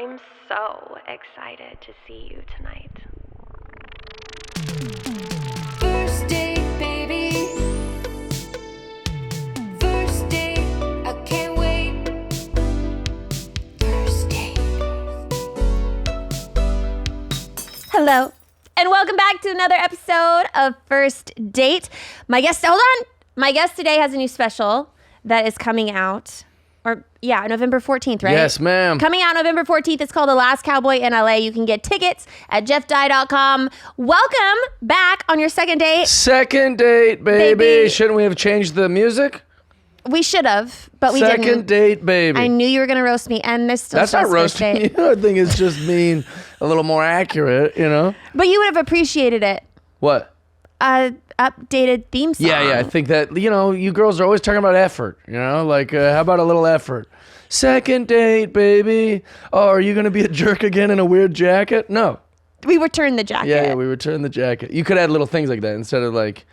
I'm so excited to see you tonight. First date, baby. First date, I can't wait. First date. Hello, and welcome back to another episode of First Date. My guest today has a new special that is coming out. November 14th, right? Yes, ma'am. Coming out November 14th. It's called The Last Cowboy in LA. You can get tickets at jeffdye.com. Welcome back on your second date. Second date, baby. Shouldn't we have changed the music? We should have, but we didn't. Second date, baby. I knew you were going to roast me, and this still That's not roasting you. I think it's just being a little more accurate, you know? But you would have appreciated it. What? Updated theme song. Yeah, I think that, you girls are always talking about effort, Like, how about a little effort? Second date, baby. Oh, are you going to be a jerk again in a weird jacket? No. We returned the jacket. Yeah, we returned the jacket. You could add little things like that instead of like,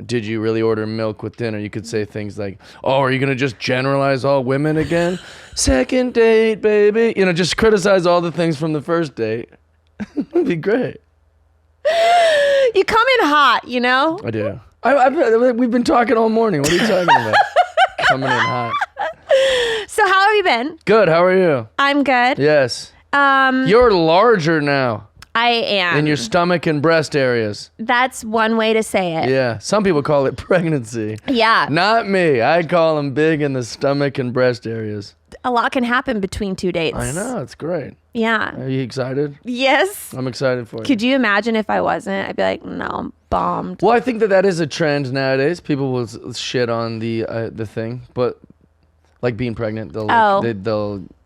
did you really order milk with dinner? You could say things like, oh, are you going to just generalize all women again? Second date, baby. Just criticize all the things from the first date. That'd be great. You come in hot, I do. We've been talking all morning. What are you talking about? Coming in hot. So how have you been? Good. How are you? I'm good. Yes. You're larger now. I am. In your stomach and breast areas. That's one way to say it. Yeah. Some people call it pregnancy. Yeah. Not me. I call them big in the stomach and breast areas. A lot can happen between two dates. I know. It's great. Yeah. Are you excited? Yes. I'm excited for you. Could you imagine if I wasn't? I'd be like, no, I'm bombed. Well, I think that is a trend nowadays. People will shit on the thing, but like being pregnant, they'll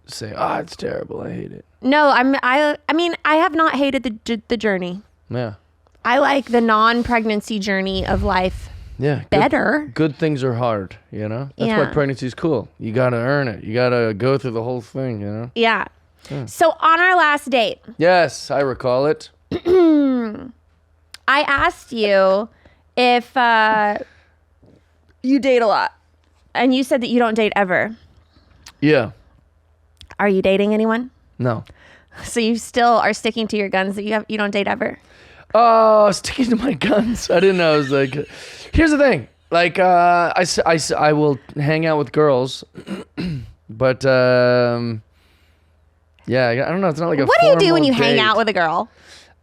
say, "Oh, it's terrible. I hate it." No, I mean, I have not hated the journey. Yeah. I like the non-pregnancy journey of life. Yeah. Better. Good things are hard, That's why pregnancy's cool. You got to earn it. You got to go through the whole thing, Yeah. So on our last date. Yes, I recall it. I asked you if you date a lot, and you said that you don't date ever. Yeah. Are you dating anyone? No. So you still are sticking to your guns that you don't date ever? Oh, sticking to my guns. I didn't know. I was like, here's the thing. Like, I will hang out with girls, but yeah, I don't know. It's not like a What do you do when you date. hang out with a girl?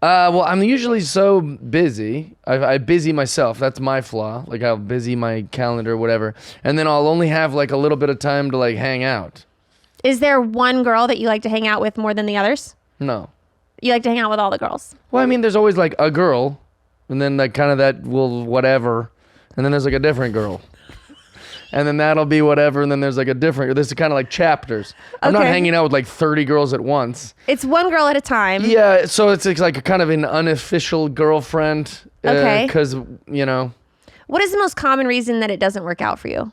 Well, I'm usually so busy. I busy myself. That's my flaw. Like, I'll busy my calendar or whatever. And then I'll only have like a little bit of time to like hang out. Is there one girl that you like to hang out with more than the others? No. You like to hang out with all the girls? Well, I mean, there's always like a girl, and then like kind of that will whatever. And then there's like a different girl. And then that'll be whatever, and then there's like a different, this is kind of like chapters. I'm not hanging out with like 30 girls at once. It's one girl at a time. Yeah, so it's like a kind of an unofficial girlfriend. Okay. Because, What is the most common reason that it doesn't work out for you?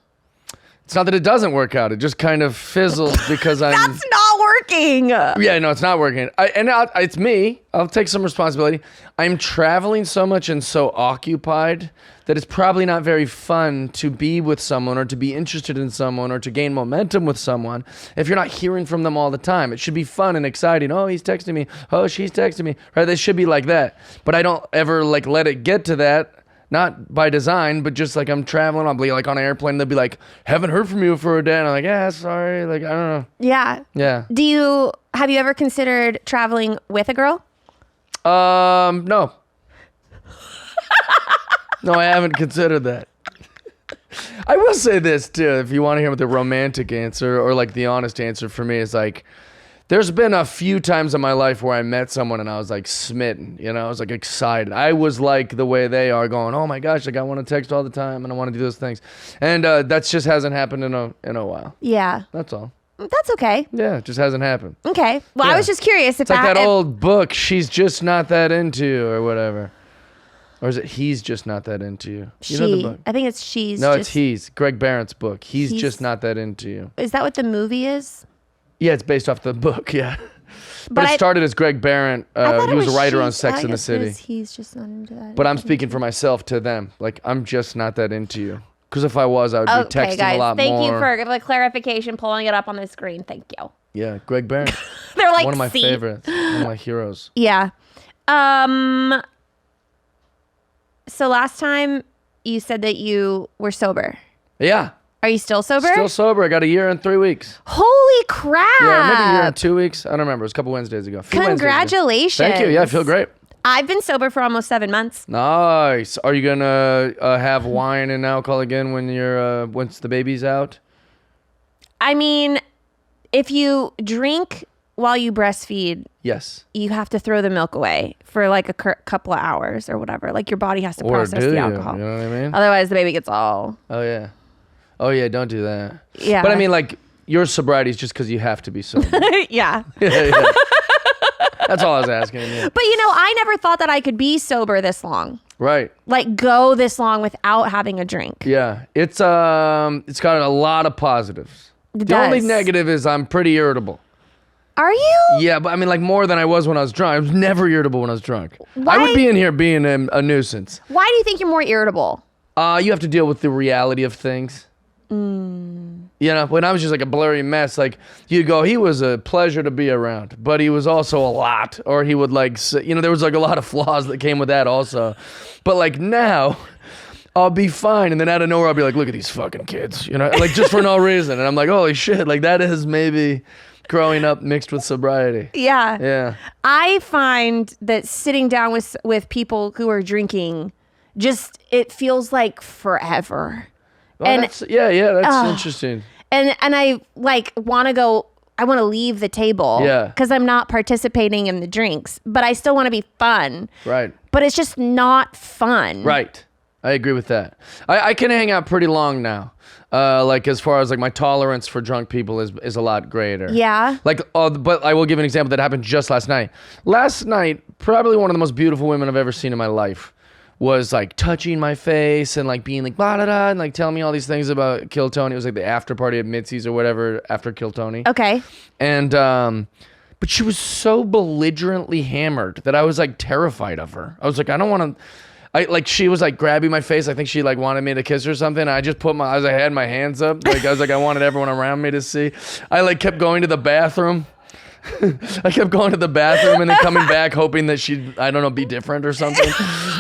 it's not that it doesn't work out. It just kind of fizzles because I'm... That's not working. Yeah, no, it's not working. It's me. I'll take some responsibility. I'm traveling so much and so occupied that it's probably not very fun to be with someone or to be interested in someone or to gain momentum with someone if you're not hearing from them all the time. It should be fun and exciting. Oh, he's texting me. Oh, she's texting me. Right? They should be like that. But I don't ever like let it get to that. Not by design, but just like I'm traveling, I'll be like on an airplane, they'll be like, haven't heard from you for a day. And I'm like, yeah, sorry. Like, I don't know. Yeah. Yeah. Have you ever considered traveling with a girl? No. No, I haven't considered that. I will say this too, if you want to hear the romantic answer or like the honest answer for me is like, there's been a few times in my life where I met someone and I was like smitten, I was like excited. I was like the way they are going, oh my gosh, like I want to text all the time and I want to do those things. And that just hasn't happened in a while. Yeah. That's all. That's okay. Yeah, it just hasn't happened. Okay. Well, Yeah. I was just curious if It's like that old book, She's Just Not That Into You or whatever. Or is it He's Just Not That Into You? You know the book? I think it's She's. No, it's He's. Greg Barrett's book. He's Just Not That Into You. Is that what the movie is? Yeah, it's based off the book, yeah. But it started as Greg Barrett. He was a writer on Sex and the City. He's just not into that. But I'm speaking for myself to them. Like, I'm just not that into you. Because if I was, I would be Okay, texting guys. a lot Thank more. you for the clarification, pulling it up on the screen. Thank you. Yeah, Greg Barron. They're like, One of my "See?" favorites. One of my heroes. Yeah. So last time you said that you were sober. Yeah. Are you still sober? Still sober. I got a year and 3 weeks. Holy crap. Yeah, maybe a year and 2 weeks. I don't remember. It was a couple Wednesdays ago. A few Wednesdays ago. Congratulations. Thank you. Yeah, I feel great. I've been sober for almost 7 months. Nice. Are you gonna have wine and alcohol again when you're once the baby's out? I mean, if you drink while you breastfeed, Yes. you have to throw the milk away for like a couple of hours or whatever. Like your body has to Or process do the you? alcohol. You know what I mean? Otherwise, the baby gets all. Oh yeah. Oh yeah. Don't do that. Yeah. But I mean, like your sobriety is just because you have to be sober. Yeah. Yeah. That's all I was asking. Yeah. But I never thought that I could be sober this long. Right. Like go this long without having a drink. Yeah. It's got a lot of positives. It The only does. negative is I'm pretty irritable. Are you? Yeah, but I mean, like more than I was when I was drunk. I was never irritable when I was drunk. Why? I would be in here being a nuisance. Why do you think you're more irritable? You have to deal with the reality of things. When I was just like a blurry mess, like you go, he was a pleasure to be around, but he was also a lot. Or he would like, there was like a lot of flaws that came with that also. But like now, I'll be fine. And then out of nowhere, I'll be like, look at these fucking kids, like just for no reason. And I'm like, holy shit, like that is maybe growing up mixed with sobriety. Yeah. Yeah. I find that sitting down with people who are drinking, it feels like forever. Well, And- that's interesting. And I like want to go. I want to leave the table. Yeah. Because I'm not participating in the drinks, but I still want to be fun. Right. But it's just not fun. Right. I agree with that. I can hang out pretty long now. Like as far as like my tolerance for drunk people is a lot greater. Yeah. Like, but I will give an example that happened just last night. Last night, probably one of the most beautiful women I've ever seen in my life was like touching my face and like being like blah blah blah and like telling me all these things about Kill Tony. It was like the after party at Mitzi's or whatever after Kill Tony. Okay. And but she was so belligerently hammered that I was like terrified of her. I was like, I don't want to. She was like grabbing my face. I think she like wanted me to kiss her or something. I just I had my hands up. Like I was like, I wanted everyone around me to see. I like kept going to the bathroom. I kept going to the bathroom and then coming back hoping that she'd, I don't know, be different or something.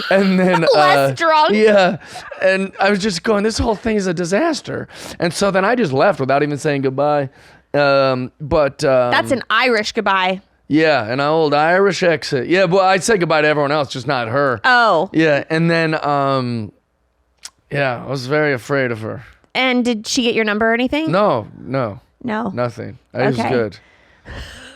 And then Less drunk. Yeah. And I was just going, this whole thing is a disaster. And so then I just left without even saying goodbye. That's an Irish goodbye. Yeah, an old Irish exit. Yeah, but I'd say goodbye to everyone else, just not her. Oh. Yeah, and then I was very afraid of her. And did she get your number or anything? No, No. nothing. I was Okay. good.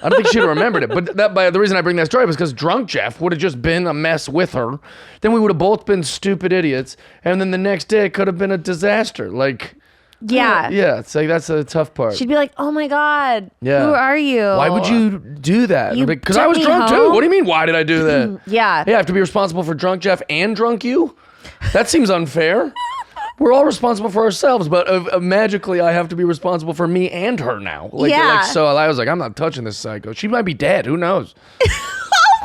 I don't think she'd have remembered it, but the reason I bring that story was because drunk Jeff would have just been a mess with her. Then we would have both been stupid idiots, and then the next day it could have been a disaster. Like, Yeah. yeah, it's like that's a tough part. She'd be like, "Oh my god, Yeah. who are you? Why would you do that? You Because took I was me drunk too. home? What do you mean? Why did I do that? Yeah. Yeah, I have to be responsible for drunk Jeff and drunk you? That seems unfair. We're all responsible for ourselves, but magically I have to be responsible for me and her now. Yeah. So I was like, I'm not touching this psycho. She might be dead. Who knows? Oh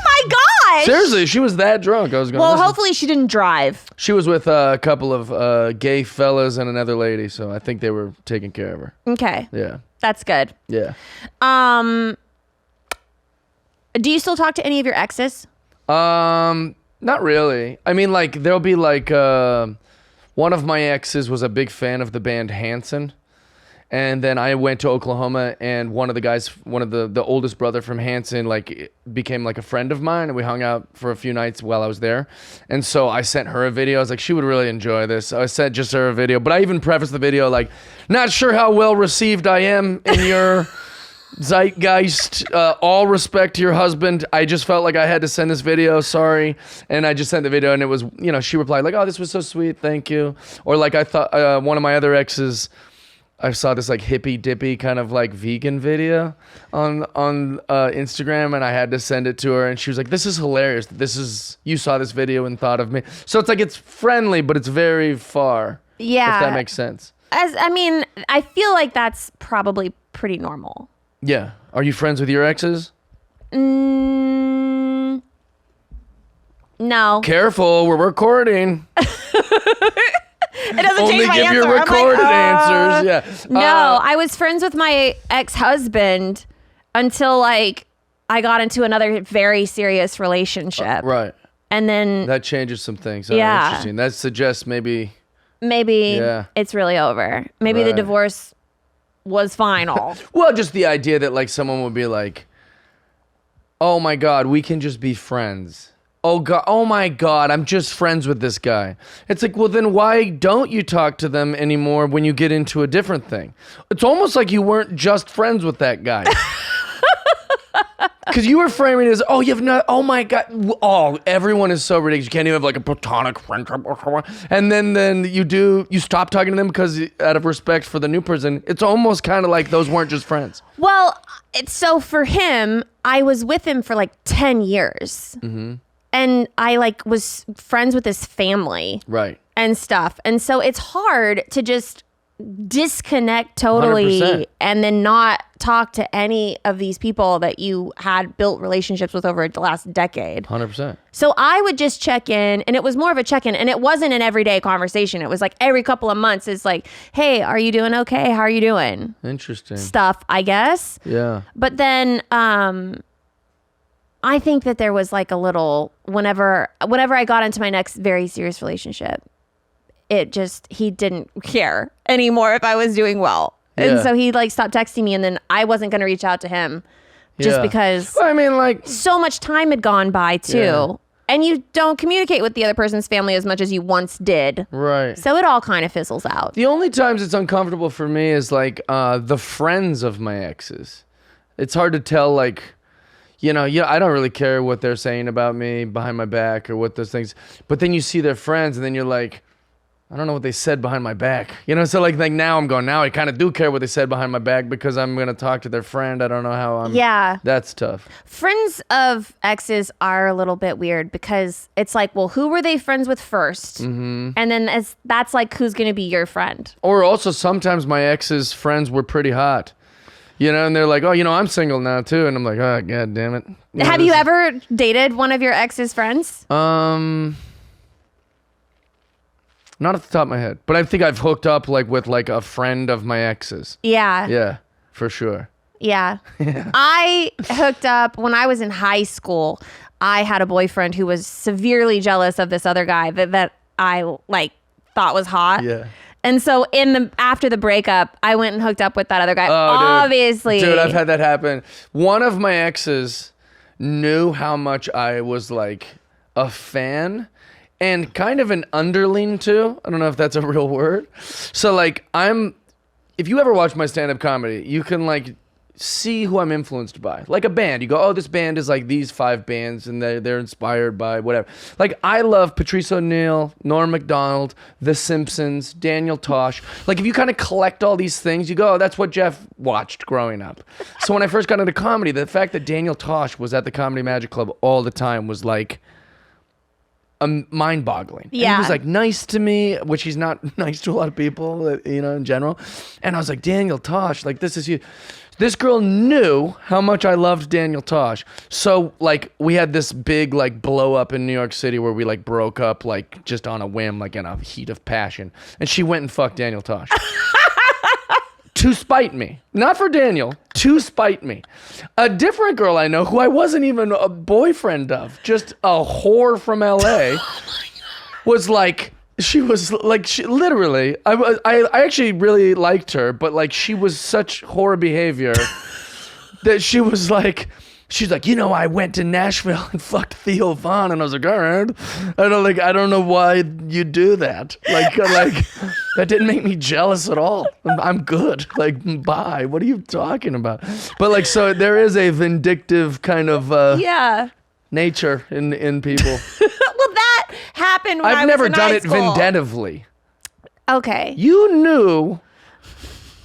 my gosh. Seriously, she was that drunk. I was going. Well, hopefully she didn't drive. She was with a couple of gay fellas and another lady, so I think they were taking care of her. Okay. Yeah. That's good. Yeah. Do you still talk to any of your exes? Not really. I mean, like there'll be like one of my exes was a big fan of the band Hanson. And then I went to Oklahoma, and one of the guys, one of the oldest brother from Hanson, like became like a friend of mine, and we hung out for a few nights while I was there. And so I sent her a video. I was like, she would really enjoy this. I sent just her a video, but I even prefaced the video like, not sure how well received I am in your zeitgeist. All respect to your husband. I just felt like I had to send this video. Sorry. And I just sent the video, and it was, she replied like, oh, this was so sweet. Thank you. Or like I thought one of my other exes, I saw this like hippy dippy kind of like vegan video on Instagram, and I had to send it to her, and she was like, this is hilarious. You saw this video and thought of me. So it's like, it's friendly, but it's very far. Yeah. If that makes sense. I feel like that's probably pretty normal. Yeah. Are you friends with your exes? No. Careful, we're recording. It doesn't to only change my give answer. your I'm like, recorded answers. Yeah. No, I was friends with my ex-husband until like I got into another very serious relationship. Right. And then That changes some things. Yeah. Interesting. That suggests maybe. maybe it's really over. Maybe the Right. divorce was final. Well, just the idea that like someone would be like, "Oh my God, we can just be friends." Oh my God, I'm just friends with this guy. It's like, well, then why don't you talk to them anymore when you get into a different thing? It's almost like you weren't just friends with that guy. Because you were framing it as, oh, you have not, oh my God, oh, everyone is so ridiculous. You can't even have like a platonic friendship or someone. And then you stop talking to them because out of respect for the new person. It's almost kind of like those weren't just friends. Well, so for him, I was with him for like 10 years. Mm-hmm. And I like was friends with his family. Right. And stuff. And so it's hard to just disconnect totally 100%. and then not talk to any of these people that you had built relationships with over the last decade. 100%. So I would just check in, and it was more of a check-in, and it wasn't an everyday conversation. It was like every couple of months it's like, hey, are you doing okay? How are you doing? Interesting. Stuff, I guess. Yeah. But then I think that there was like a little, whenever I got into my next very serious relationship, he didn't care anymore if I was doing well. And Yeah. so he like stopped texting me, and then I wasn't going to reach out to him just Yeah. because Well, I mean, like, so much time had gone by too. Yeah. And you don't communicate with the other person's family as much as you once did. right. So it all kind of fizzles out. The only times it's uncomfortable for me is like the friends of my exes. It's hard to tell, like, I don't really care what they're saying about me behind my back or what those things. But then you see their friends, and then you're like, I don't know what they said behind my back. So like now I kind of do care what they said behind my back because I'm going to talk to their friend. I don't know how I'm. Yeah. That's tough. Friends of exes are a little bit weird because it's like, well, who were they friends with first? Mm-hmm. And then that's like, who's going to be your friend? Or also sometimes my ex's friends were pretty hot. And they're like, oh, I'm single now too. And I'm like, oh, God damn it. Have you ever dated one of your ex's friends? Not off the top of my head, but I think I've hooked up like with like a friend of my ex's. Yeah. Yeah, for sure. Yeah. I hooked up when I was in high school. I had a boyfriend who was severely jealous of this other guy that I like thought was hot. Yeah. And so after the breakup, I went and hooked up with that other guy. Oh, dude. Obviously. Dude, I've had that happen. One of my exes knew how much I was like a fan and kind of an underling too. I don't know if that's a real word. So like if you ever watch my stand-up comedy, you can like see who I'm influenced by. Like a band. You go, oh, this band is like these 5 bands and they're inspired by whatever. Like I love Patrice O'Neill, Norm Macdonald, The Simpsons, Daniel Tosh. Like if you kind of collect all these things, you go, oh, that's what Jeff watched growing up. So when I first got into comedy, the fact that Daniel Tosh was at the Comedy Magic Club all the time was like mind-boggling. And Yeah. he was like nice to me, which he's not nice to a lot of people, in general. And I was like, Daniel Tosh, like this is you. This girl knew how much I loved Daniel Tosh. So like we had this big like blow up in New York City where we like broke up like just on a whim, like in a heat of passion. And she went and fucked Daniel Tosh. To spite me. Not for Daniel. To spite me. A different girl I know who I wasn't even a boyfriend of, just a whore from LA, was like, she literally, I actually really liked her, but like she was such whore behavior that she was like, she's like, I went to Nashville and fucked Theo Von, and I was like, all right, I don't know why you do that. Like that didn't make me jealous at all. I'm good. Like, bye. What are you talking about? But like, so there is a vindictive kind of nature in people. Well, that happened when I I've was never in done high it school. vindictively. Okay. You knew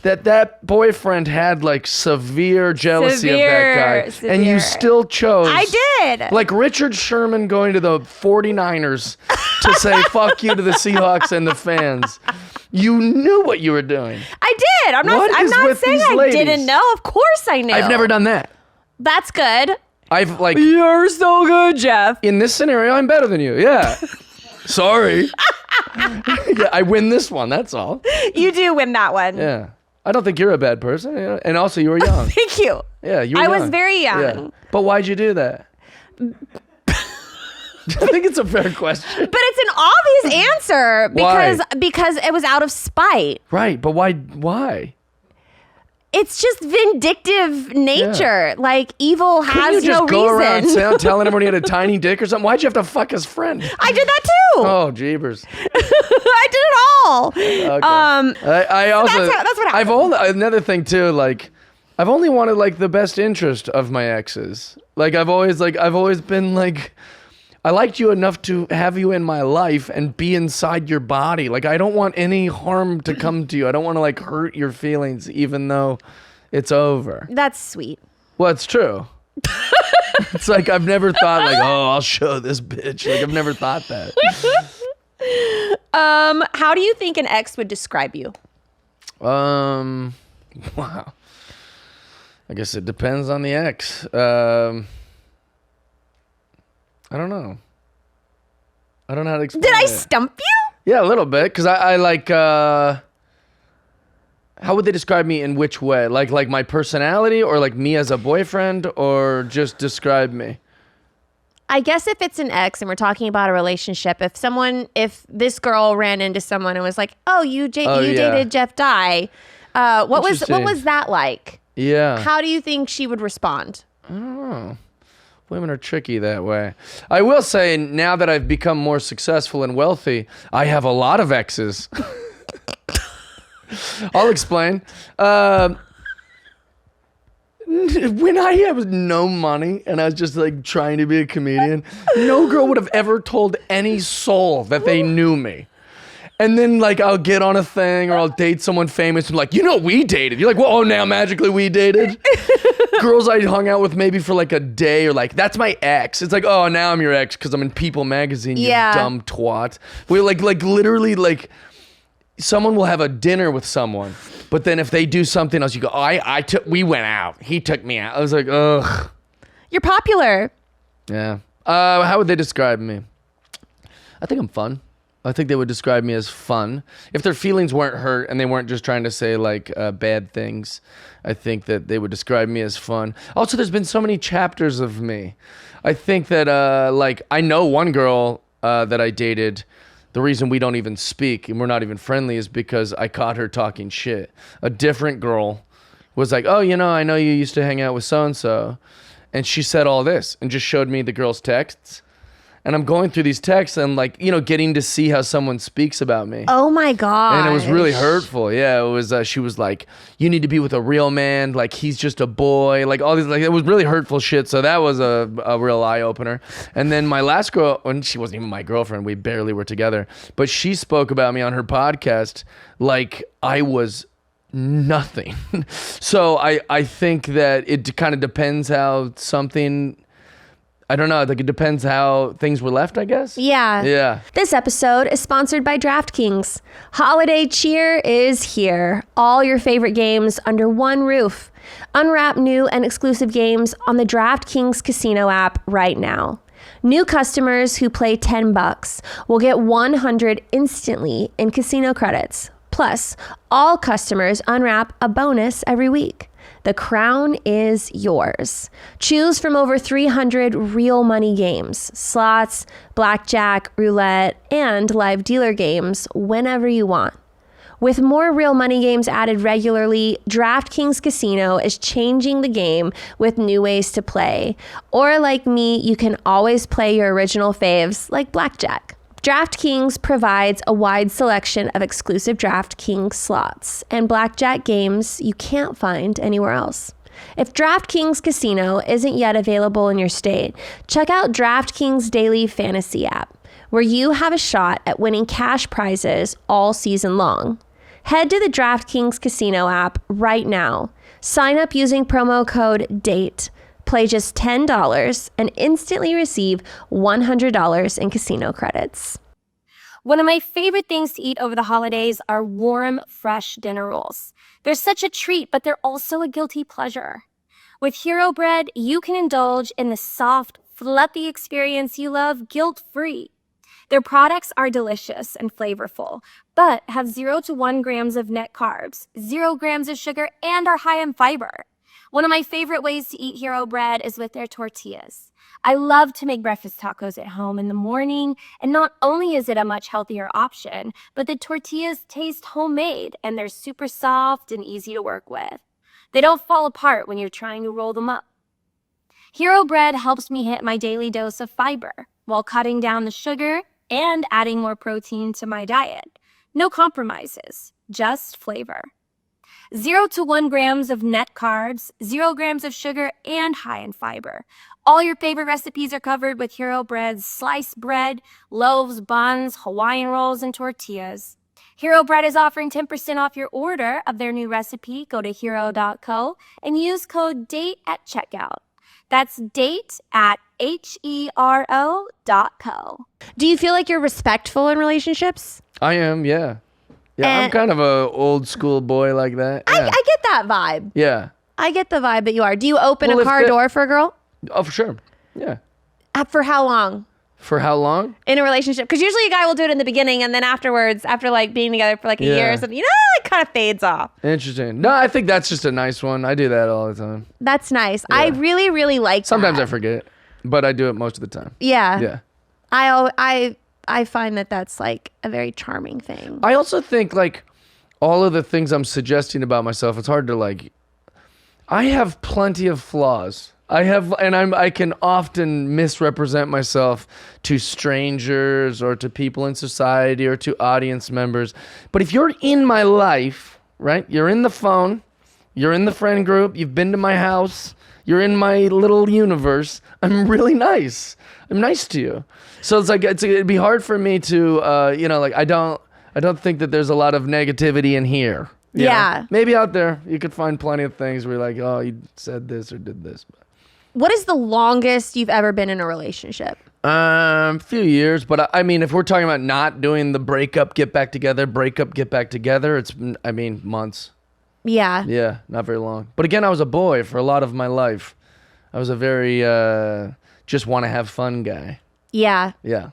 that boyfriend had like severe jealousy of that guy, and you still chose. I did. Like Richard Sherman going to the 49ers to say fuck you to the Seahawks and the fans. You knew what you were doing. I did. I'm What not is saying with these I ladies? didn't know. Of course I knew. I've never done that. That's good. I've like You're so good, Jeff. in this scenario, I'm better than you. Yeah. Sorry. Yeah, I win this one. That's all. You do win that one. Yeah. I don't think you're a bad person. You know? And also, you were young. Thank you. Yeah, you were I young. was very young. Yeah. But why'd you do that? I think it's a fair question. But it's an obvious answer because it was out of spite. Right, but why? It's just vindictive nature. Yeah. Like evil Couldn't has you just no go around reason. telling everyone he had a tiny dick or something? Why'd you have to fuck his friend? I did that too. Oh, jeebers. I did it all. Okay. I also that's what happened. I've only another thing too. Like, I've only wanted like the best interest of my exes. Like I've always been like, I liked you enough to have you in my life and be inside your body. Like, I don't want any harm to come to you. I don't want to like hurt your feelings, even though it's over. That's sweet. Well, it's true. It's like I've never thought like, oh, I'll show this bitch. Like I've never thought that. How do you think an ex would describe you? Wow. I guess it depends on the ex. I don't know. I don't know how to explain Did I it. stump you? Yeah, a little bit. Because I like, how would they describe me in which way? Like my personality or like me as a boyfriend or just describe me? I guess if it's an ex and we're talking about a relationship, if this girl ran into someone and was like, "Oh, you dated Jeff Dye," what was that like? Yeah. How do you think she would respond? I don't know. Women are tricky that way. I will say, now that I've become more successful and wealthy, I have a lot of exes. I'll explain. When I had no money and I was just like trying to be a comedian, no girl would have ever told any soul that they knew me. And then like I'll get on a thing or I'll date someone famous and like, you know, we dated. You're like, well, oh, now magically we dated. Girls I hung out with maybe for like a day or like, that's my ex. It's like, oh, now I'm your ex because I'm in People magazine, you dumb twat. We like literally like someone will have a dinner with someone, but then if they do something else, you go, we went out. He took me out. I was like, ugh. You're popular. Yeah. How would they describe me? I think I'm fun. I think they would describe me as fun. If their feelings weren't hurt and they weren't just trying to say like bad things, I think that they would describe me as fun. Also, there's been so many chapters of me. I think that like I know one girl that I dated, the reason we don't even speak and we're not even friendly is because I caught her talking shit. A different girl was like, oh, you know, I know you used to hang out with so-and-so. And she said all this and just showed me the girl's texts. And I'm going through these texts and like, you know, getting to see how someone speaks about me. Oh my God. And it was really hurtful. Yeah, it was, she was like, you need to be with a real man. Like, he's just a boy. Like, all these, like, it was really hurtful shit. So that was a real eye opener. And then my last girl, and she wasn't even my girlfriend, we barely were together, but she spoke about me on her podcast like I was nothing. So I think that it kind of depends how something, I don't know, like it depends how things were left, I guess. Yeah. Yeah. This episode is sponsored by DraftKings. Holiday cheer is here. All your favorite games under one roof. Unwrap new and exclusive games on the DraftKings Casino app right now. New customers who play $10 will get $100 instantly in casino credits. Plus, all customers unwrap a bonus every week. The crown is yours. Choose from over 300 real money games, slots, blackjack, roulette, and live dealer games whenever you want. With more real money games added regularly, DraftKings Casino is changing the game with new ways to play. Or like me, you can always play your original faves like blackjack. DraftKings provides a wide selection of exclusive DraftKings slots and blackjack games you can't find anywhere else. If DraftKings Casino isn't yet available in your state, check out DraftKings Daily Fantasy app, where you have a shot at winning cash prizes all season long. Head to the DraftKings Casino app right now. Sign up using promo code DATE. Play just $10 and instantly receive $100 in casino credits. One of my favorite things to eat over the holidays are warm, fresh dinner rolls. They're such a treat, but they're also a guilty pleasure. With Hero Bread, you can indulge in the soft, fluffy experience you love guilt-free. Their products are delicious and flavorful, but have 0 to 1 grams of net carbs, 0 grams of sugar, and are high in fiber. One of my favorite ways to eat Hero Bread is with their tortillas. I love to make breakfast tacos at home in the morning, and not only is it a much healthier option, but the tortillas taste homemade and they're super soft and easy to work with. They don't fall apart when you're trying to roll them up. Hero Bread helps me hit my daily dose of fiber while cutting down the sugar and adding more protein to my diet. No compromises, just flavor. 0 to 1 grams of net carbs, 0 grams of sugar, and high in fiber. All your favorite recipes are covered with Hero Bread's sliced bread, loaves, buns, Hawaiian rolls, and tortillas. Hero Bread is offering 10% off your order of their new recipe. Go to hero.co and use code DATE at checkout. That's date at HERO.co. Do you feel like you're respectful in relationships? I am, yeah. Yeah, I'm And- kind of a old school boy like that. Yeah. I get that vibe. Yeah. I get the vibe that you are. Do you open Well, a if car the- door for a girl? Oh, for sure. Yeah. For how long? For how long? In a relationship? Because usually a guy will do it in the beginning, and then afterwards, after like being together for like a year Yeah. or something, it kind of fades off. Interesting. No, I think that's just a nice one. I do that all the time. That's nice. I really, really like Sometimes I that. forget, but I do it most of the time. Yeah. Yeah. I find that that's like a very charming thing. I also think like all of the things I'm suggesting about myself, it's hard to like. I have plenty of flaws. I can often misrepresent myself to strangers or to people in society or to audience members. But if you're in my life, right? You're in the phone, you're in the friend group, you've been to my house, you're in my little universe. I'm really nice. I'm nice to you. So it's like it'd be hard for me to like I don't think that there's a lot of negativity in here. you know? Yeah. Maybe out there you could find plenty of things where you're like, oh, you said this or did this. What is the longest you've ever been in a relationship? Few years, but I mean, if we're talking about not doing the breakup, get back together, it's, I mean, months. Yeah. Yeah, not very long. But again, I was a boy for a lot of my life. I was a very, just want to have fun guy. Yeah. Yeah.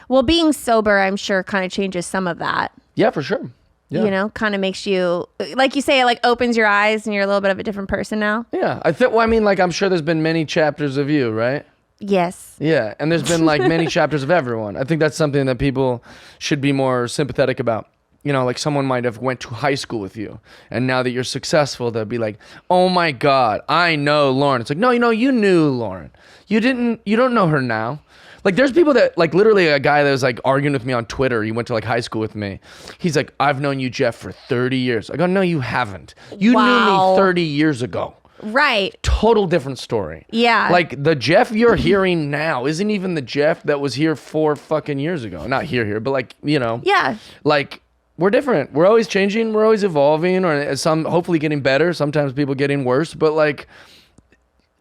Well, being sober, I'm sure, kind of changes some of that. Yeah, for sure. Yeah. You know, kind of makes you, like you say, it like opens your eyes and you're a little bit of a different person now. Yeah. I mean, like, I'm sure there's been many chapters of you, right? Yes. Yeah. And there's been like many chapters of everyone. I think that's something that people should be more sympathetic about. You know, like someone might have went to high school with you, and now that you're successful, they'll be like, oh my God, I know Lauren. It's like, no, you knew Lauren. You don't know her now. Like there's people that, like literally a guy that was like arguing with me on Twitter, he went to like high school with me. He's like, I've known you, Jeff, for 30 years. I go, no, you haven't. You Wow. knew me 30 years ago. Right. Total different story. Yeah. Like the Jeff you're hearing now isn't even the Jeff that was here 4 fucking years ago. Not here, but like, you know. Yeah. Like we're different. We're always changing. We're always evolving, or some hopefully getting better. Sometimes people getting worse, but like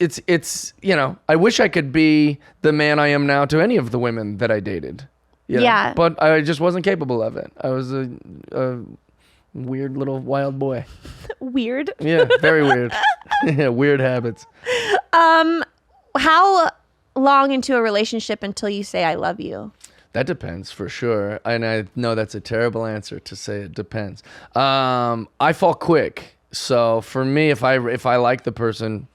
it's you know, I wish I could be the man I am now to any of the women that I dated. You know? Yeah. But I just wasn't capable of it. I was a weird little wild boy. Weird. Yeah, very weird. Yeah, weird habits. How long into a relationship until you say I love you? That depends for sure. And I know that's a terrible answer to say it depends. I fall quick. So for me, if I like the person,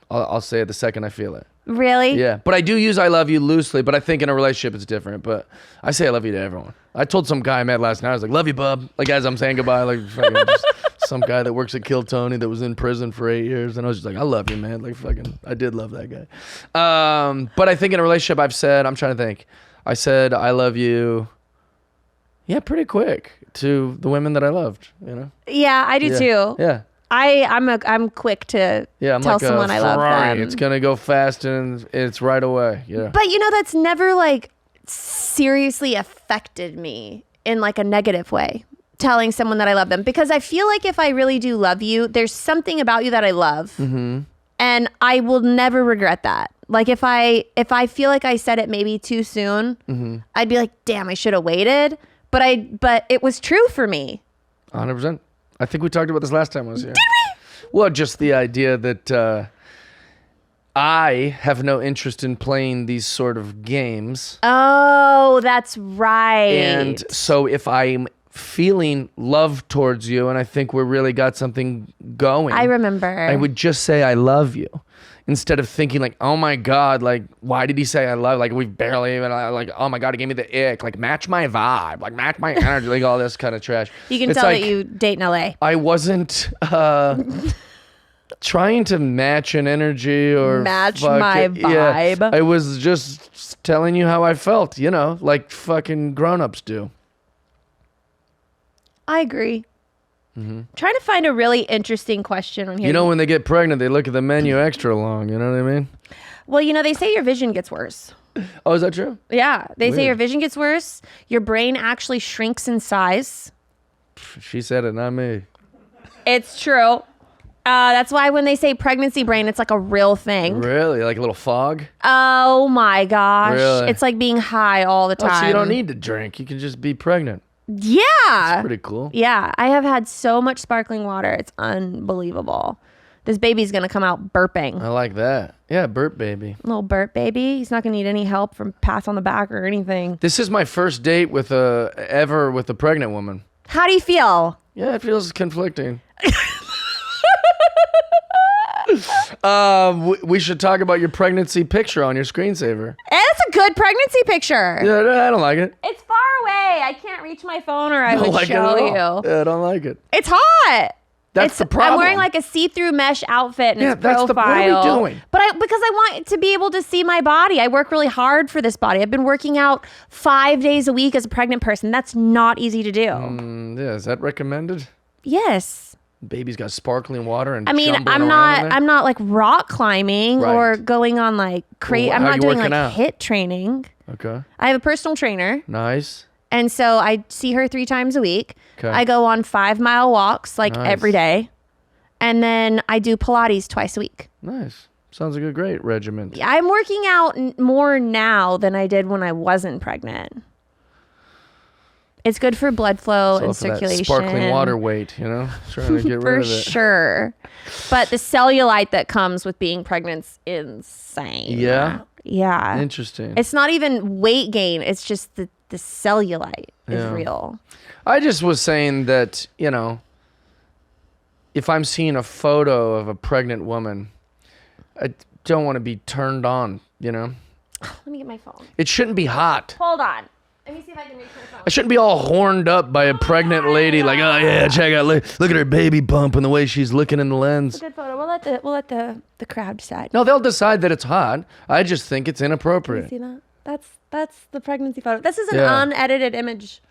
I'll say it the second I feel it. Really? Yeah. But I do use I love you loosely, but I think in a relationship it's different. But I say I love you to everyone. I told some guy I met last night, I was like, love you, bub. Like as I'm saying goodbye, like fucking just some guy that works at Kill Tony that was in prison for 8 years. And I was just like, I love you, man. Like fucking, I did love that guy. But I think in a relationship I'm trying to think. I said I love you, yeah, pretty quick to the women that I loved, you know? Yeah, I do too. Yeah. I'm quick to I'm tell like someone a I love Ferrari. them. It's going to go fast and it's right away. Yeah. But you know, that's never like seriously affected me in like a negative way, telling someone that I love them, because I feel like if I really do love you, there's something about you that I love. Mm-hmm. And I will never regret that. Like if I feel like I said it maybe too soon, mm-hmm. I'd be like, damn, I should have waited. But it was true for me. 100%. I think we talked about this last time I was here. Did we? Well, just the idea that I have no interest in playing these sort of games. Oh, that's right. And so if I'm feeling love towards you and I think we're really got something going, I remember. I would just say I love you instead of thinking like, oh my God, like, why did he say I love? Like, we've barely even, like, oh my God, he gave me the ick. Like, match my vibe. Like, match my energy. Like, all this kind of trash. You can It's tell like, that you date in LA. I wasn't trying to match an energy or Match fuck my it. Yeah, vibe. I was just telling you how I felt, like fucking grown-ups do. I agree. Trying to find a really interesting question on here. You know, when they get pregnant, they look at the menu extra long. You know what I mean? Well, they say your vision gets worse. Oh, is that true? Yeah, they say Weird. your vision gets worse. Your brain actually shrinks in size. She said it, not me. It's true. That's why when they say pregnancy brain, it's like a real thing. Really? Like a little fog? Oh my gosh. Really? It's like being high all the time. Oh, so you don't need to drink. You can just be pregnant. Yeah. Pretty cool. Yeah. I have had so much sparkling water. It's unbelievable. This baby's going to come out burping. I like that. Yeah, burp baby. Little burp baby. He's not going to need any help from pats on the back or anything. This is my first date with a pregnant woman. How do you feel? Yeah, it feels conflicting. We should talk about your pregnancy picture on your screensaver. It's a good pregnancy picture. Yeah, I don't like it. It's far away. I can't reach my phone or I Don't would like it show at you. all. Yeah, I don't like it. It's hot. That's the problem. I'm wearing like a see-through mesh outfit and Yeah, it's that's profile. what are we doing? But because I want to be able to see my body. I work really hard for this body. I've been working out 5 days a week as a pregnant person. That's not easy to do. Yeah, is that recommended? Yes. Baby's got sparkling water and I mean, jumbling I'm around in there? not like rock climbing Right. or going on like crazy. Well, I'm how not you doing working like out? HIIT training. Okay, I have a personal trainer. nice. And so I see her 3 times a week. Okay. I go on 5-mile walks like Nice. every day. And then I do Pilates twice a week. Nice. Sounds like a great regiment. I'm working out more now than I did when I wasn't pregnant. It's good for blood flow So and for that circulation. sparkling water weight, trying to get For rid of it. sure. But the cellulite that comes with being pregnant's insane. Yeah? Yeah. Interesting. It's not even weight gain. It's just the cellulite is Yeah. real. I just was saying that, if I'm seeing a photo of a pregnant woman, I don't want to be turned on, Let me get my phone. It shouldn't be hot. Hold on. Let me see if I can reach my phone. I shouldn't be all horned up by a pregnant lady like, oh yeah, check out, look at her baby bump and the way she's looking in the lens. Good photo. We'll let the crowd decide. No, they'll decide that it's hot. I just think it's inappropriate. See that? That's the pregnancy photo. This is an Yeah. unedited image.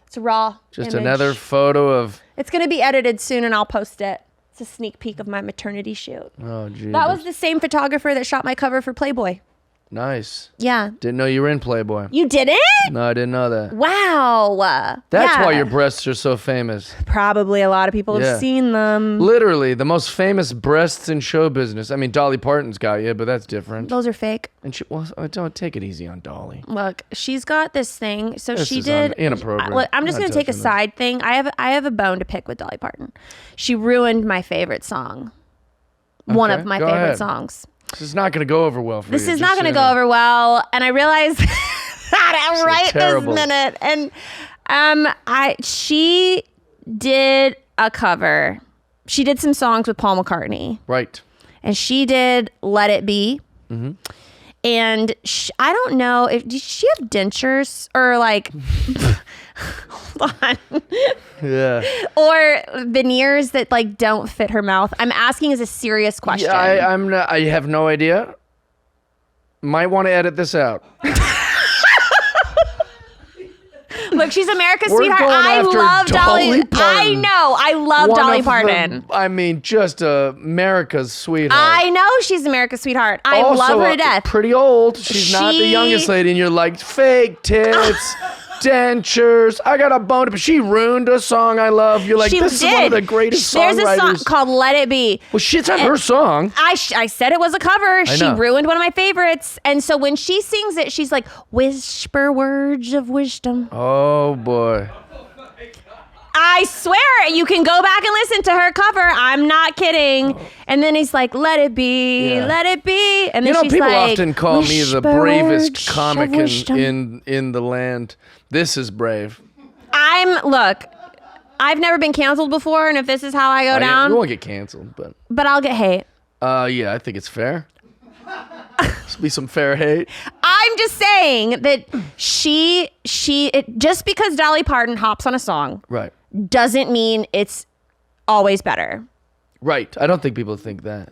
It's a raw. Just image. another photo of, It's gonna be edited soon, and I'll post it. It's a sneak peek of my maternity shoot. oh geez. That was the same photographer that shot my cover for Playboy. nice. Yeah. Didn't know you were in Playboy. You didn't? No, I didn't know that. Wow. That's Yeah. why your breasts are so famous. Probably a lot of people Yeah. have seen them. Literally, the most famous breasts in show business. I mean, Dolly Parton's got you, but that's different. Those are fake. And don't take it easy on Dolly. Look, she's got this thing. So This she is did. inappropriate. Look, I'm just I'm not gonna take a touching this. side thing. I have a bone to pick with Dolly Parton. She ruined my favorite song. One Okay, of my go favorite ahead. songs. This is not going to go over well for you. This is just not going to so go you know. over well, and I realized that right terrible. this minute. And she did a cover. She did some songs with Paul McCartney, Right. and she did "Let It Be." Mm-hmm. And I don't know if did she have dentures or like, hold on, Yeah. or veneers that like don't fit her mouth. I'm asking as a serious question. Yeah, I'm not, I have no idea. Might want to edit this out. Look, she's America's We're sweetheart. going I after love Dolly Dolly. I Parton. know. I love One Dolly of the- Parton. I mean, just America's sweetheart. I know she's America's sweetheart. I Also, love her to death. Pretty old. She's not the She- youngest lady, and you're like, fake tits, dentures. I got a bone, but she ruined a song I love. You're like, She this is did. one of the greatest There's songwriters. a song called "Let It Be." Well, shit's not her song. I said it was a cover. She know. ruined one of my favorites. And so when she sings it, she's like, "Whisper words of wisdom." Oh boy. I swear, you can go back and listen to her cover. I'm not kidding. And then he's like, let it be, let it be. And then she's people like, often call me the whisper bravest words comic of wisdom. in the land. This is brave. Look, I've never been canceled before, and if this is how I go down. You won't get canceled, but I'll get hate. yeah, I think it's fair. There'll be some fair hate. I'm just saying that just because Dolly Parton hops on a song Right. doesn't mean it's always better. Right. I don't think people think that.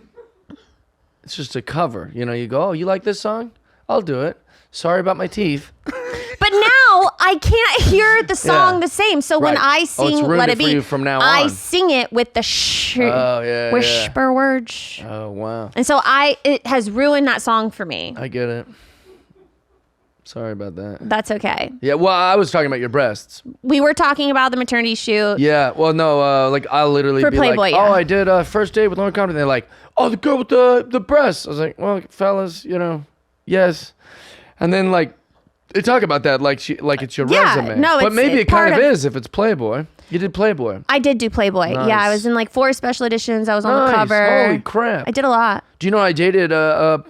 It's just a cover. You go, oh, you like this song? I'll do it. Sorry about my teeth. But now I can't hear the song the same. So when Right. I sing it's ruined Let it It for Be, you from now I on. sing it with the whisper words. Oh, wow. And so it has ruined that song for me. I get it. Sorry about that. That's okay. Yeah, well, I was talking about your breasts. We were talking about the maternity shoot. Yeah, well, no, like, I'll literally For be Playboy, like, yeah. oh, I did a first date with Lauren Compton. They're like, oh, the girl with the breasts. I was like, well, fellas, yes. And then, like, they talk about that like it's your Yeah, resume. no, but it's maybe it part kind of of- is if it's Playboy. You did Playboy. I did do Playboy. Nice. Yeah, I was in like 4 special editions. I was on the Nice. cover. Holy crap. I did a lot. Do you know I dated a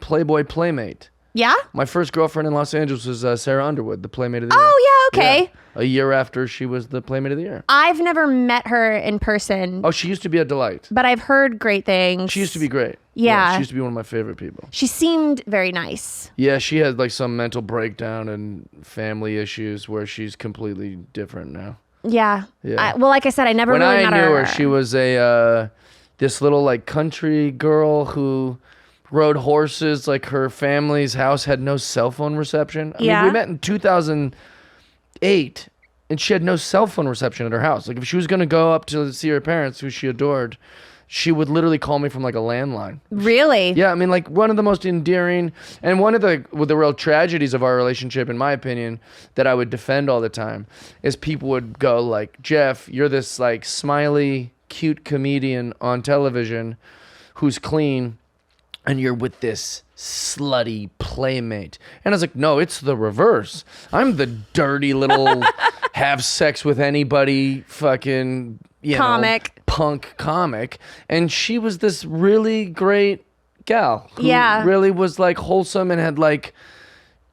Playboy Playmate? Yeah? My first girlfriend in Los Angeles was Sarah Underwood, the Playmate of the Year. Oh, yeah, okay. Yeah. A year after she was the Playmate of the Year. I've never met her in person, Oh, she used to be a delight. but I've heard great things. She used to be great. Yeah. She used to be one of my favorite people. She seemed very nice. Yeah, she had like some mental breakdown and family issues where she's completely different now. Yeah. Yeah. Well, like I said, I never When really I met knew her. her, she was this little like country girl who rode horses. Like her family's house had no cell phone reception. I mean, we met in 2008, and she had no cell phone reception at her house. Like if she was gonna go up to see her parents, who she adored, she would literally call me from like a landline. Really? Yeah, I mean, like one of the most endearing and one of the real tragedies of our relationship, in my opinion, that I would defend all the time, is people would go like, Jeff, you're this like smiley, cute comedian on television who's clean, and you're with this slutty playmate. And I was like, no, it's the reverse. I'm the dirty little have sex with anybody fucking Comic. punk comic. And she was this really great gal who Yeah. really was like wholesome and had like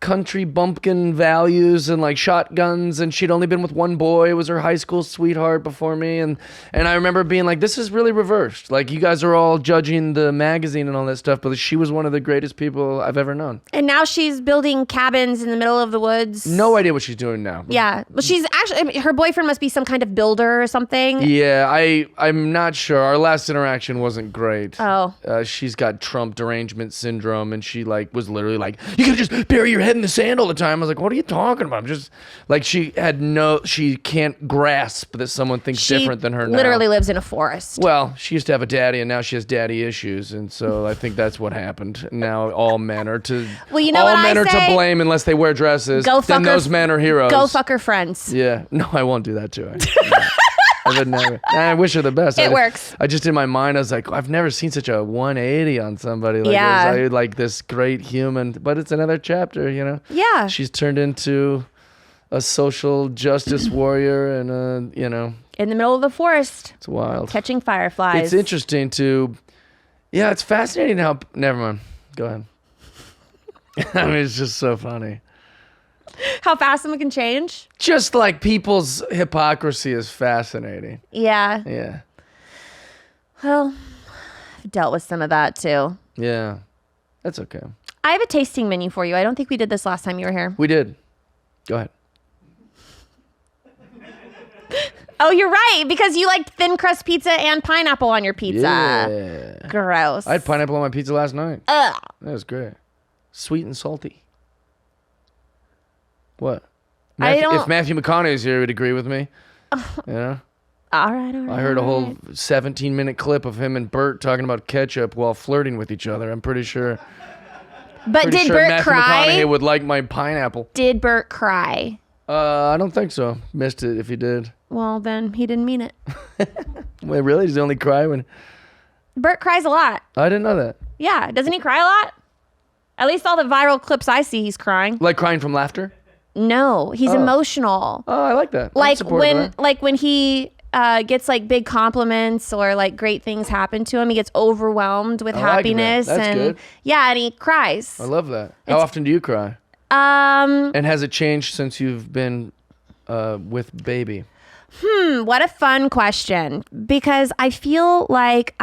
country bumpkin values and like shotguns, and she'd only been with one boy. It was her high school sweetheart before me, and I remember being like, this is really reversed. Like you guys are all judging the magazine and all that stuff, but she was one of the greatest people I've ever known. And now she's building cabins in the middle of the woods. No idea what she's doing now. Yeah. Well, she's actually, I mean, her boyfriend must be some kind of builder or something. Yeah, I'm not sure. Our last interaction wasn't great. Oh. She's got Trump derangement syndrome, and she like was literally like, you gotta just bury your head in the sand all the time. I was like, what are you talking about? I'm just like, she can't grasp that someone thinks different than her now. Literally lives in a forest. Well, she used to have a daddy, and now she has daddy issues, and so I think that's what happened. Now all men are to Well, you know all what men I are say? to blame unless they wear dresses. Go then fuck her- those men are heroes. Go fuck her friends. Yeah, no, I won't do that to her. I would never. I wish her the best. It works. I just in my mind, I was like, I've never seen such a 180 on somebody. Like Yeah. this. Like this great human, but it's another chapter, Yeah. She's turned into a social justice warrior, and In the middle of the forest, it's wild. catching fireflies. It's interesting yeah, it's fascinating how. Never mind. Go ahead. I mean, it's just so funny. How fast someone can change. Just like people's hypocrisy is fascinating. Yeah. Yeah. Well, I've dealt with some of that too. Yeah. That's okay. I have a tasting menu for you. I don't think we did this last time you were here. We did. Go ahead. Oh, you're right, because you like thin crust pizza and pineapple on your pizza. Yeah. Gross. I had pineapple on my pizza last night. Ugh. That was great. Sweet and salty. What? I don't- If Matthew McConaughey's here, he'd agree with me. Yeah. All right. I heard a whole 17-minute clip of him and Bert talking about ketchup while flirting with each other. I'm pretty sure. But did sure Bert Matthew cry? McConaughey would like my pineapple. Did Bert cry? I don't think so. Missed it if he did. Well, then he didn't mean it. Wait, really? Does he only cry when? Bert cries a lot. I didn't know that. Yeah. Doesn't he cry a lot? At least all the viral clips I see, he's crying. Like crying from laughter? No, he's emotional. Oh, I like that. I'm Like supportive of that. when he gets like big compliments or like great things happen to him, he gets overwhelmed with I like that. happiness. That's and good. yeah, and he cries. I love that. How often do you cry? And has it changed since you've been with baby? What a fun question, because I feel like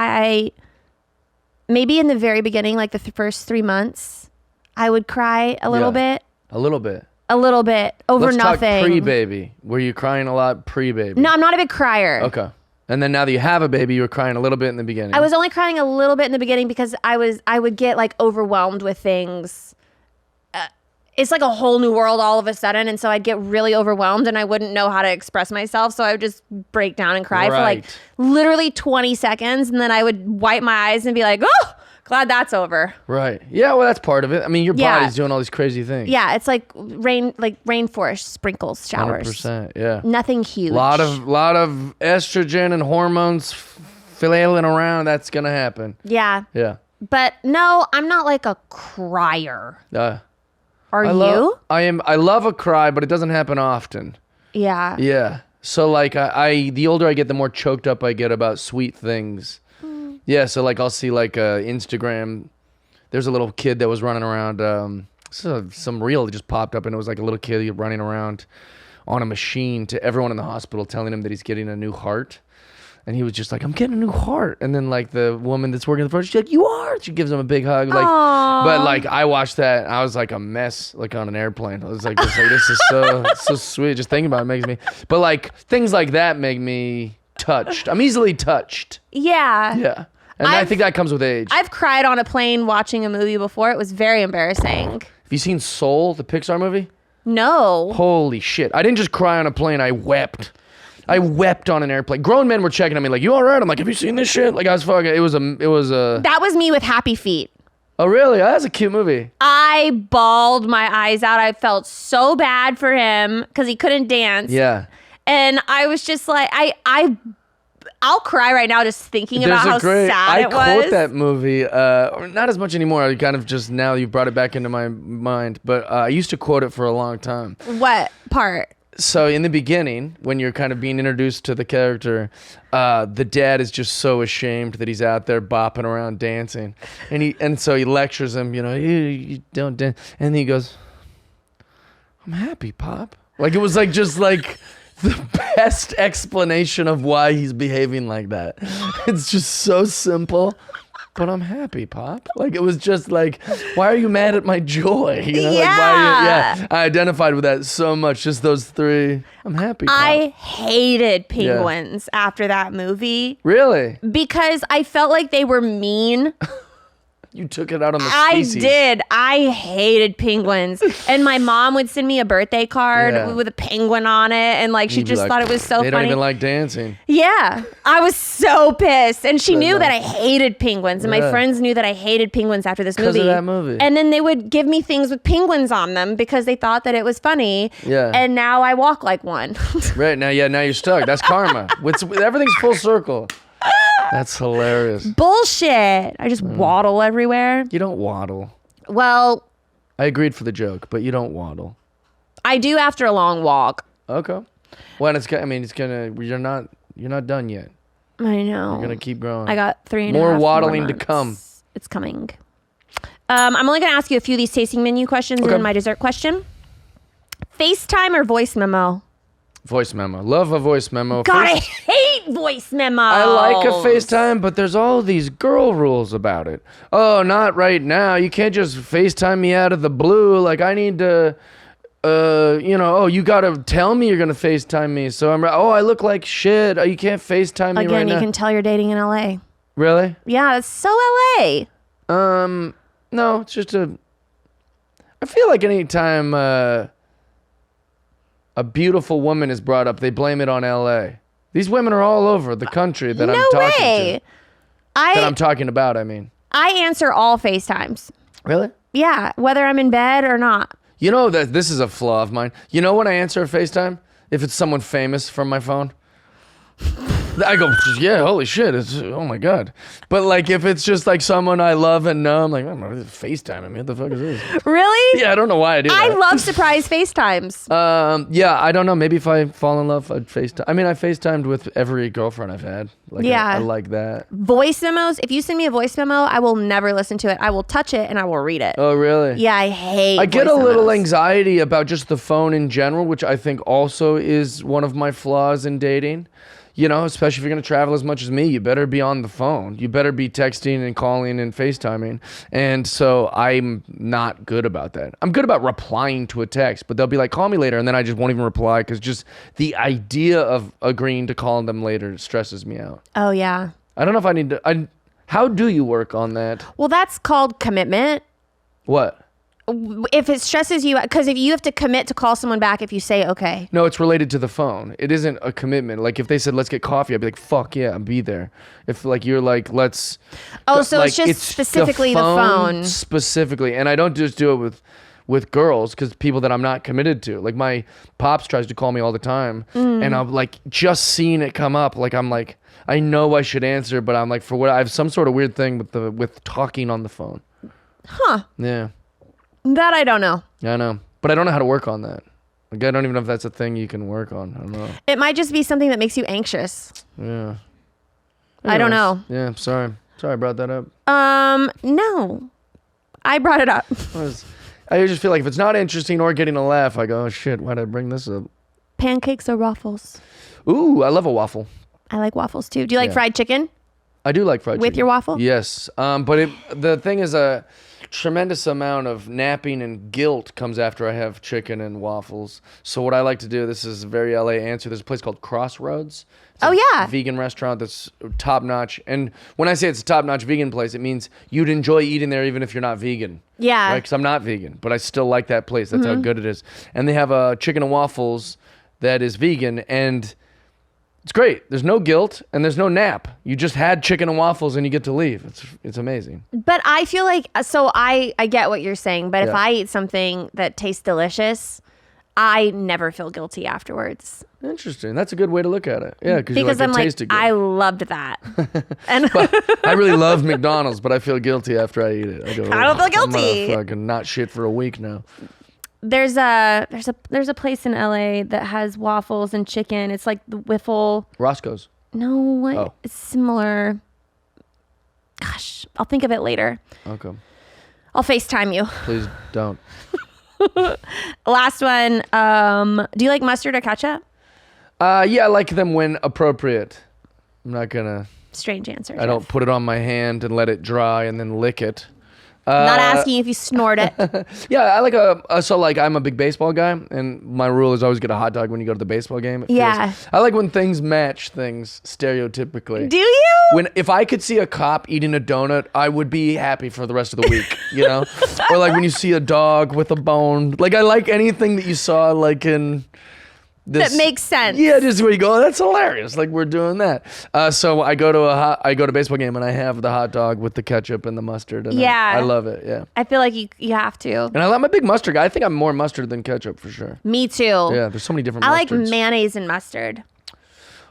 maybe in the very beginning, like the first 3 months, I would cry a little bit. A little bit. Over Let's nothing. talk pre-baby. Were you crying a lot pre-baby? No, I'm not a big crier. Okay. And then now that you have a baby, you were crying a little bit in the beginning. I was only crying a little bit in the beginning because I would get like overwhelmed with things. It's like a whole new world all of a sudden, and so I'd get really overwhelmed and I wouldn't know how to express myself, so I would just break down and cry for like literally 20 seconds, and then I would wipe my eyes and be like, oh, glad that's over. Right. Yeah, well, that's part of it. I mean, your body's doing all these crazy things. Yeah, it's like rainforest sprinkles, showers. 100%, yeah. Nothing huge. Lot of estrogen and hormones flailing around. That's going to happen. Yeah. Yeah. But no, I'm not like a crier. Are you? I love a cry, but it doesn't happen often. Yeah. Yeah. So like the older I get, the more choked up I get about sweet things. Yeah. So like I'll see like Instagram. There's a little kid that was running around. Some reel that just popped up, and it was like a little kid running around on a machine to everyone in the hospital, telling him that he's getting a new heart. And he was just like, I'm getting a new heart. And then like the woman that's working the front, she's like, you are? She gives him a big hug. Like, but like I watched that, and I was like a mess, like on an airplane. I was like, this is so sweet. Just thinking about it makes me. But like things like that make me touched. I'm easily touched. Yeah. Yeah. And I think that comes with age. I've cried on a plane watching a movie before. It was very embarrassing. Have you seen Soul, the Pixar movie? No. Holy shit. I didn't just cry on a plane. I wept. I wept on an airplane. Grown men were checking on me like, you all right? I'm like, have you seen this shit? Like I was fucking, it was a. That was me with Happy Feet. Oh really? Oh, that's a cute movie. I bawled my eyes out. I felt so bad for him because he couldn't dance. Yeah. And I was just like, I'll cry right now just thinking about how sad it was. I quote that movie, not as much anymore. I kind of just now you brought it back into my mind, but I used to quote it for a long time. What part? So in the beginning, when you're kind of being introduced to the character, the dad is just so ashamed that he's out there bopping around dancing, and so he lectures him, you don't dance, and then he goes, I'm happy, Pop. Like it was like just like the best explanation of why he's behaving like that. It's just so simple. But I'm happy, Pop. Like it was just like, why are you mad at my joy? Like, I identified with that so much. Just those three. I'm happy, Pop. I hated penguins after that movie. Really? Because I felt like they were mean. You took it out on the species. I did. I hated penguins. And my mom would send me a birthday card with a penguin on it. And like, she just thought it was so funny. They don't even like dancing. Yeah. I was so pissed. And she knew that I hated penguins. And my friends knew that I hated penguins after this movie. Because of that movie. And then they would give me things with penguins on them because they thought that it was funny. Yeah. And now I walk like one. Right. Now you're stuck. That's karma. Everything's full circle. That's hilarious. Bullshit. I just waddle everywhere. You don't waddle. Well, I agreed for the joke, but you don't waddle. I do after a long walk. Okay. Well, you're not done yet. I know. You're gonna keep growing. I got 3.5 more waddling more to come. It's coming. I'm only gonna ask you a few of these tasting menu questions and then my dessert question. FaceTime or voice memo? Voice memo. Love a voice memo. God, I hate voice memos. I like a FaceTime, but there's all these girl rules about it. Oh, not right now. You can't just FaceTime me out of the blue. Like, I need to, you got to tell me you're going to FaceTime me. So I look like shit. You can't FaceTime me right now. Again, you can tell you're dating in LA. Really? Yeah, it's so LA. No, it's just I feel like anytime, a beautiful woman is brought up, they blame it on LA. These women are all over the country that I'm talking to. That I'm talking about, I mean. I answer all FaceTimes. Really? Yeah, whether I'm in bed or not. You know that this is a flaw of mine. You know when I answer a FaceTime? If it's someone famous from my phone? I go, yeah, holy shit, oh my God. But like if it's just like someone I love and know, I'm like, I'm gonna FaceTime me. What the fuck is this? Really? Yeah, I don't know why I do that. I love surprise FaceTimes. Yeah, I don't know. Maybe if I fall in love, I'd FaceTime. I mean, I FaceTimed with every girlfriend I've had. Like, Yeah. I like that. Voice memos. If you send me a voice memo, I will never listen to it. I will touch it and I will read it. Oh, really? Yeah, I hate I get a voice little memos. anxiety about just the phone in general, which I think also is one of my flaws in dating. You know, especially if you're going to travel as much as me, you better be on the phone. You better be texting and calling and FaceTiming. And so I'm not good about that. I'm good about replying to a text, but they'll be like, call me later. And then I just won't even reply because just the idea of agreeing to call them later stresses me out. Oh, yeah. I don't know if I need to. How do you work on that? Well, that's called commitment. What? If it stresses you, because if you have to commit to call someone back if you say okay. No, it's related to the phone. It isn't a commitment. Like if they said, let's get coffee, I'd be like, fuck yeah, I'll be there. If like you're like, let's. Oh, so like, it's just specifically the phone. Specifically. And I don't just do it with girls because people that I'm not committed to. Like my pops tries to call me all the time. And I'm like, just seeing it come up. Like I'm like, I know I should answer, but I'm like, for what I have some sort of weird thing with talking on the phone. Huh. Yeah. That I don't know. I know. But I don't know how to work on that. Like I don't even know if that's a thing you can work on. I don't know. It might just be something that makes you anxious. Yeah. I don't know. Yeah, I'm sorry. Sorry I brought that up. No. I brought it up. I just feel like if it's not interesting or getting a laugh, I go, oh shit, why'd I bring this up? Pancakes or waffles? Ooh, I love a waffle. I like waffles too. Do you like Yeah. fried chicken? I do like fried chicken. With your waffle? Yes. But the thing is a tremendous amount of napping and guilt comes after I have chicken and waffles. So what I like to do, this is a very LA answer. There's a place called Crossroads. It's Oh, a yeah. vegan restaurant that's top notch. And when I say it's a top notch vegan place, it means you'd enjoy eating there even if you're not vegan. Yeah. Right? Because I'm not vegan, but I still like that place. That's how good it is. And they have a chicken and waffles that is vegan, and it's great. There's no guilt and there's no nap. You just had chicken and waffles and you get to leave. It's amazing. But I feel like, so I get what you're saying, but if Yeah. I eat something that tastes delicious, I never feel guilty afterwards. Interesting. That's a good way to look at it. Yeah, because Because like, I'm it like, tasted good. I loved that. And I really love McDonald's, but I feel guilty after I eat it. I go, I don't feel I'm guilty." gonna fucking not shit for a week now. there's a place in LA that has waffles and chicken. It's like the Wiffle. Roscoe's. No, Oh. it's similar. Gosh, I'll think of it later. Okay. I'll FaceTime you. Please don't. Last one. Do you like mustard or ketchup? Yeah, I like them when appropriate. I'm not gonna. Strange answer. I don't Jeff. put it on my hand and let it dry and then lick it. Not asking if you snort it. Yeah, I like so like I'm a big baseball guy, and my rule is always get a hot dog when you go to the baseball game. It feels- Yeah. I like when things match things stereotypically. Do you? If I could see a cop eating a donut, I would be happy for the rest of the week, you know? Or like when you see a dog with a bone. Like I like anything that you saw like in this. That makes sense. Yeah, just where you go, oh, that's hilarious. Like we're doing that. So I go to a baseball game and I have the hot dog with the ketchup and the mustard. And Yeah. I love it. Yeah. I feel like you have to. And I'm a big mustard guy. I think I'm more mustard than ketchup for sure. Me too. Yeah, there's so many different I like mustards. mayonnaise and mustard.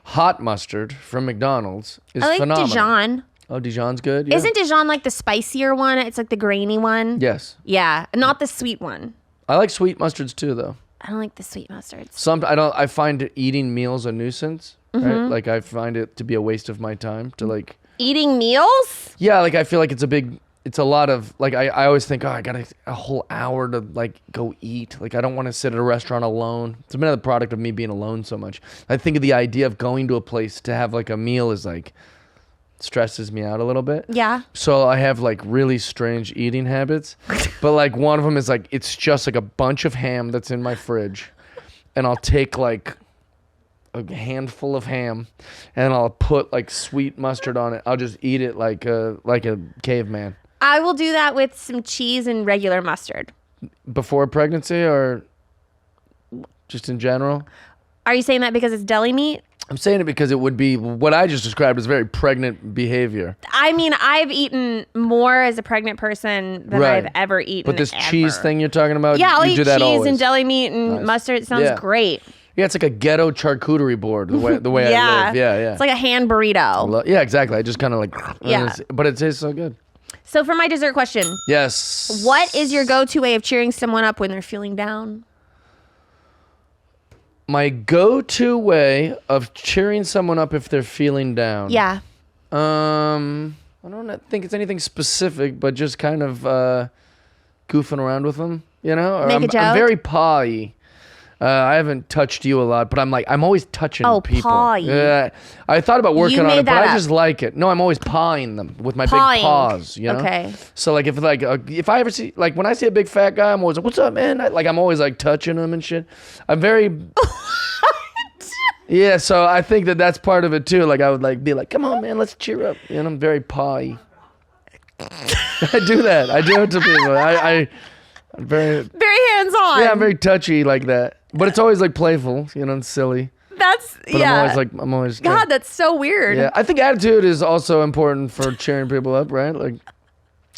Hot mustard from McDonald's is I like phenomenal. Dijon. Oh, Dijon's good? Yeah. Isn't Dijon like the spicier one? It's like the grainy one. Yes. Yeah, not the sweet one. I like sweet mustards too, though. I don't like the sweet mustards. I find eating meals a nuisance. Mm-hmm. Right? Like I find it to be a waste of my time to like. Eating meals? Yeah, like I feel like it's a lot of like I always think, oh, I got a whole hour to like go eat. Like I don't want to sit at a restaurant alone. It's been a product of me being alone so much. I think of the idea of going to a place to have like a meal is like stresses me out a little bit. Yeah. So I have like really strange eating habits, but like one of them is like it's just like a bunch of ham that's in my fridge, and I'll take like a handful of ham, and I'll put like sweet mustard on it. I'll just eat it like a caveman. I will do that with some cheese and regular mustard. Before pregnancy or just in general? Are you saying that because it's deli meat? I'm saying it because it would be what I just described as very pregnant behavior. I mean, I've eaten more as a pregnant person than Right. I've ever eaten. But this ever. cheese thing you're talking about, Yeah, I'll you eat do that cheese always. and deli meat and Nice. mustard. It sounds Yeah. great. Yeah, it's like a ghetto charcuterie board. The way I live. Yeah. It's like a hand burrito. Yeah, exactly. I just kind of like. Yeah. But it tastes so good. So for my dessert question, Yes. what is your go-to way of cheering someone up when they're feeling down? My go-to way of cheering someone up if they're feeling down. Yeah. I don't think it's anything specific, but just kind of goofing around with them, you know? Or Make a I'm joke? very paw-y. I haven't touched you a lot, but I'm always touching people. paw-y. Yeah. I thought about working You on made it, but that I up. just like it. No, I'm always pawing them with my Pawing. big paws, you know? Okay. So like if I ever see, like when I see a big fat guy, I'm always like, what's up, man? I'm always like touching him and shit. I'm very... Yeah, so I think that's part of it too. Like I would like be like, come on, man, let's cheer up. And I'm very paw-y. I do that. I do it to people. I'm very... Very hands-on. Yeah, I'm very touchy like that. But it's always like playful, you know, and silly. That's, But yeah. I'm always God, that's so weird. yeah. I think attitude is also important for cheering people up, right? Like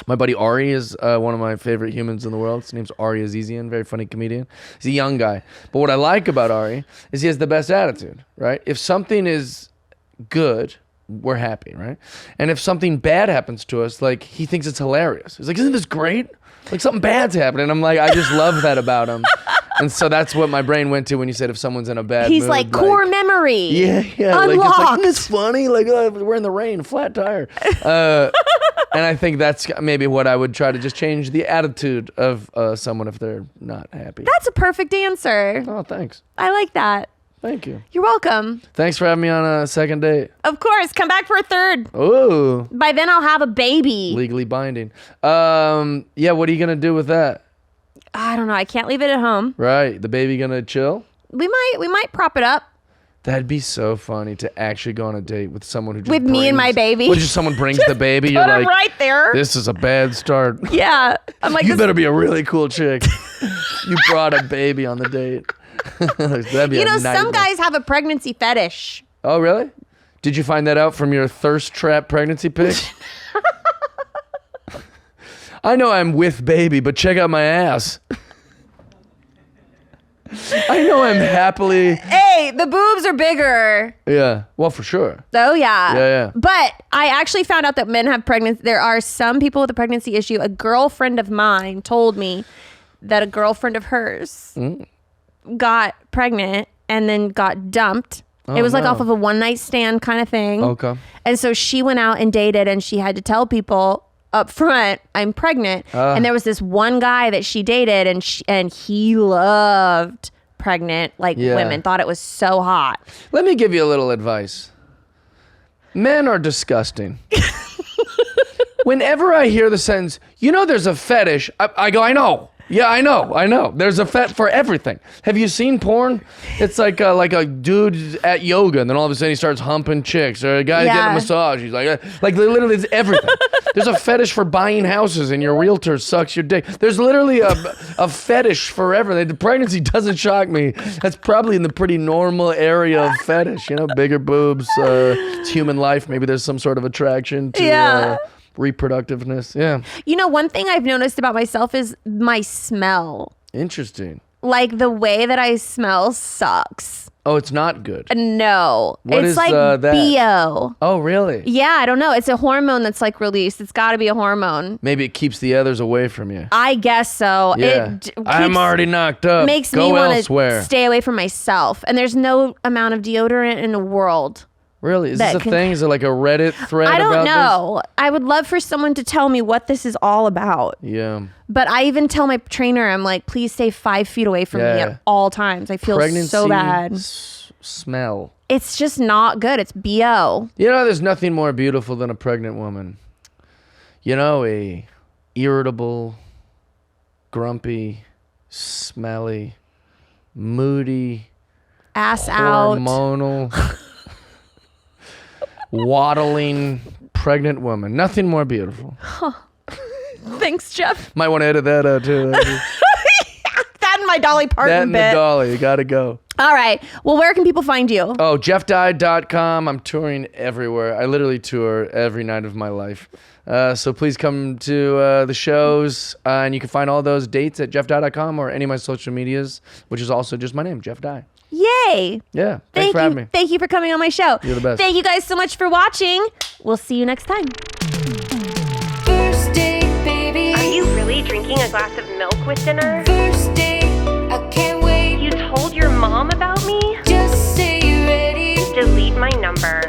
my buddy Ari is one of my favorite humans in the world. His name's Ari Azizian, very funny comedian. He's a young guy. But what I like about Ari is he has the best attitude, right? If something is good, we're happy, right? And if something bad happens to us, like he thinks it's hilarious. He's like, isn't this great? Like something bad's happening. I'm like, I just love that about him. And so that's what my brain went to when you said if someone's in a bad He's mood. like, core memory. Yeah. Unlocked. Like, it's like, isn't this funny? Like, we're in the rain, flat tire. And I think that's maybe what I would try to just change the attitude of someone if they're not happy. That's a perfect answer. Oh, thanks. I like that. Thank you. You're welcome. Thanks for having me on a second date. Of course. Come back for a third. Ooh, By then I'll have a baby. legally binding. Yeah, what are you going to do with that? I don't know. I can't leave it at home. Right, the baby going to chill? We might prop it up. That'd be so funny to actually go on a date with someone who just With me and my brings- baby. Well, just someone brings the baby. Put You're him like, right there. this is a bad start. Yeah. I'm like, You this- better be a really cool chick. You brought a baby on the date. That'd be you a know, nightmare. some guys have a pregnancy fetish. Oh, really? Did you find that out from your thirst trap pregnancy pic? I know I'm with baby, but check out my ass. I know I'm happily... Hey, the boobs are bigger. Yeah, well, for sure. Oh, yeah. Yeah. But I actually found out that men have pregnancy. There are some people with a pregnancy issue. A girlfriend of mine told me that a girlfriend of hers got pregnant and then got dumped. It was like no. off of a one-night stand kind of thing. Okay. And so she went out and dated, and she had to tell people up front, I'm pregnant. And there was this one guy that she dated, and he loved pregnant women, thought it was so hot. Let me give you a little advice. Men are disgusting. Whenever I hear the sentence, you know there's a fetish, I go, I know. Yeah, I know. There's a fet for everything. Have you seen porn? It's like a dude at yoga, and then all of a sudden he starts humping chicks, or a guy getting a massage. He's like literally it's everything. There's a fetish for buying houses, and your realtor sucks your dick. There's literally a fetish for everything. The pregnancy doesn't shock me. That's probably in the pretty normal area of fetish. You know, bigger boobs, it's human life. Maybe there's some sort of attraction to reproductiveness. Yeah. You know, one thing I've noticed about myself is my smell. Interesting. Like the way that I smell sucks. Oh, it's not good. No. What it's is, like that? BO. Oh, really? Yeah, I don't know. It's a hormone that's like released. It's got to be a hormone. Maybe it keeps the others away from you. I guess so. Yeah. I'm already knocked up. Makes Go me want elsewhere. to stay away from myself. And there's no amount of deodorant in the world. Really? Is this that a thing? Is it like a Reddit thread I don't about know. I would love for someone to tell me what this is all about. this? Yeah. But I even tell my trainer, I'm like, please stay 5 feet away from me Yeah. at all times. I feel Pregnancy so bad. Smell. It's just not good. It's BO. You know, there's nothing more beautiful than a pregnant woman. You know, a irritable, grumpy, smelly, moody, Ass out. hormonal, waddling pregnant woman. Nothing more beautiful. Thanks, Jeff. Might want to edit that out too. That and my Dolly That Parton and the bit. dolly. You gotta go. All right. Well, where can people find you? Oh, jeffdye.com. I'm touring everywhere. I literally tour every night of my life. So please come to the shows. And you can find all those dates at jeffdye.com or any of my social medias, which is also just my name, Jeff Dye. Yay. Yeah. Thanks for having me. Thank you for coming on my show. You're the best. Thank you guys so much for watching. We'll see you next time. First date, baby. Are you really drinking a glass of milk with dinner? First date, I can't wait. You told your mom about me? Just say you're ready. Delete my number.